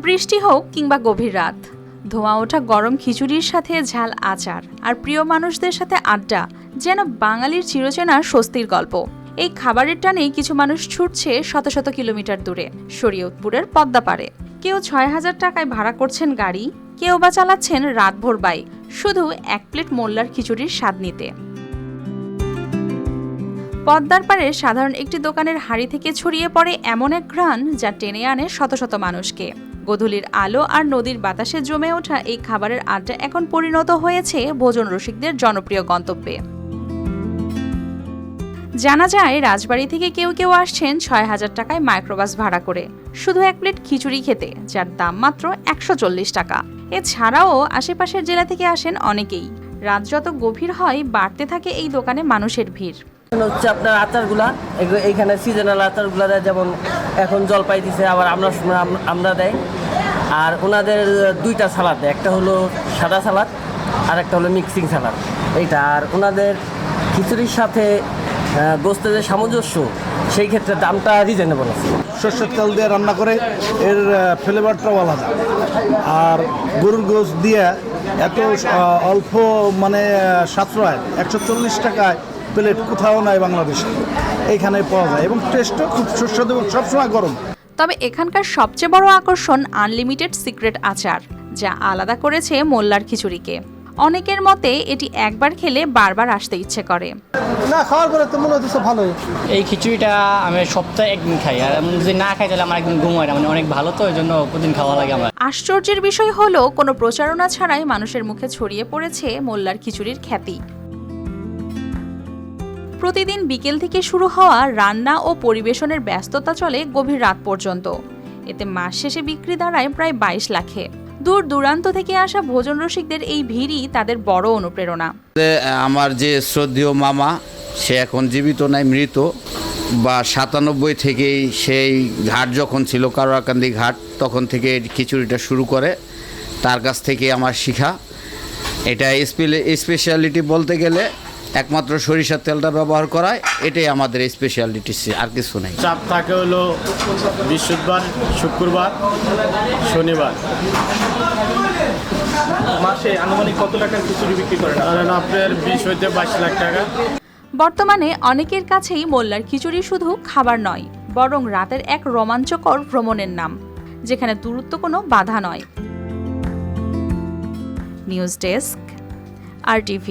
বৃষ্টি হোক কিংবা গভীর রাত, ধোঁয়া ওঠা গরম খিচুড়ির সাথে ঝাল আচার আর প্রিয় মানুষদের সাথে আড্ডা যেন বাঙালির চিরচেনা স্বস্তির গল্প। এই খাবারের টানেই কিছু মানুষ ছুটছে শত শত কিলোমিটার দূরে শরীয়তপুরের পদ্মা পাড়ে। কেউ ৬,০০০ টাকায় ভাড়া করছেন গাড়ি, কেউ বা চালাচ্ছেন রাতভর বাইক, শুধু এক প্লেট মোল্লার খিচুড়ির স্বাদ নিতে। পদ্মার পাড়ে সাধারণ একটি দোকানের হাড়ি থেকে ছড়িয়ে পড়ে এমন এক ঘ্রাণ যা টেনে আনে শত শত মানুষকে। গোধূলির আলো আর নদীর বাতাসে জমে ওঠা এই খাবারের আড্ডা এখন পরিণত হয়েছে ভোজন রসিকদের জনপ্রিয় গন্তব্যে। জানা যায় রাজবাড়ী থেকে কেউ কেউ আসছেন ৬,০০০ টাকায় মাইক্রোবাস ভাড়া করে শুধু এক প্লেট খিচুড়ি খেতে, যার দাম মাত্র ১৪০ টাকা। এছাড়াও আশেপাশের জেলা থেকে আসেন অনেকেই। রাত যত গভীর হয় বাড়তে থাকে এই দোকানে মানুষের ভিড়। হচ্ছে আপনার আচারগুলা, এইখানে সিজনাল আচারগুলা দেয়, যেমন এখন জলপাই দিছে, আবার আমরা দেয়। আর ওনাদের দুইটা সালাদ দেয়, একটা হলো সাদা সালাদ আর একটা হলো মিক্সিং সালাদ এইটা। আর ওনাদের খিচুড়ির সাথে গোস্তের যে সামঞ্জস্য, সেই ক্ষেত্রে দামটা রিজনেবল আছে। সর্ষের তেল দিয়ে রান্না করে, এর ফ্লেভারটাও আলাদা। আর গরুর গোস্ত দিয়ে এত অল্প মানে সাশ্রয় ১৪০ টাকায় প্লেট কোথাও নাই বাংলাদেশে, এইখানে পাওয়া যায় এবং টেস্টও খুব সুস্বাদু এবং সবসময় গরম। তবে এখানকার সবচেয়ে বড় আকর্ষণ আনলিমিটেড সিক্রেট আচার, যা আলাদা করেছে মোল্লার খিচুড়িকে। অনেকের মতে এটি একবার খেলে বারবার আসতে ইচ্ছে করে। না, খাওয়ার পরে তো মনে হচ্ছে ভালোই। এই খিচুড়িটা আমি সপ্তাহে একদিন খাই, আর যদি না খাই তাহলে আমার একদিন ঘুম হয় না, মানে অনেক ভালো, তো এই জন্য প্রতিদিন খাওয়া লাগে আমার। আশ্চর্যের বিষয় হলো কোনো প্রচারণা ছাড়াই মানুষের মুখে ছড়িয়ে পড়েছে মোল্লার খিচুড়ির খ্যাতি। প্রতিদিন বিকেল থেকে শুরু হওয়া রান্না ও পরিবেশনের ব্যস্ততা চলে গভীর রাত পর্যন্ত। এতে মাস শেষে বিক্রি দাঁড়ায় প্রায় ২২ লাখে। দূর দূরান্ত থেকে আসা ভোজন রসিকদের এই ভিড়ই তাদের বড় অনুপ্রেরণা। আমার যে শ্রদ্ধেয় মামা, সে এখন জীবিত নাই, মৃত। বা ৯৭ থেকেই সেই ঘাট যখন ছিল কারোয়াকান্দি ঘাট, তখন থেকে খিচুড়িটা শুরু করে। তার কাছ থেকে আমার শিখা। এটা স্পেশালিটি বলতে গেলে একমাত্র সরিষার তেলটা ব্যবহার করায়, এটাই আমাদের স্পেশালিটি, আর কিছু নেই। চাপ থাকে হলো বৃহস্পতিবার, শুক্রবার, শনিবার। মাসে আনুমানিক কত টাকার খিচুড়ি বিক্রি করেন? আপনার ২০ হইতে ২২ লাখ টাকা। বর্তমানে অনেকের কাছেই মোল্লার খিচুড়ি শুধু খাবার নয়, বরং রাতের এক রোমাঞ্চকর ভ্রমণের নাম, যেখানে দূরত্ব কোনো বাধা নয়। News desk, RTV।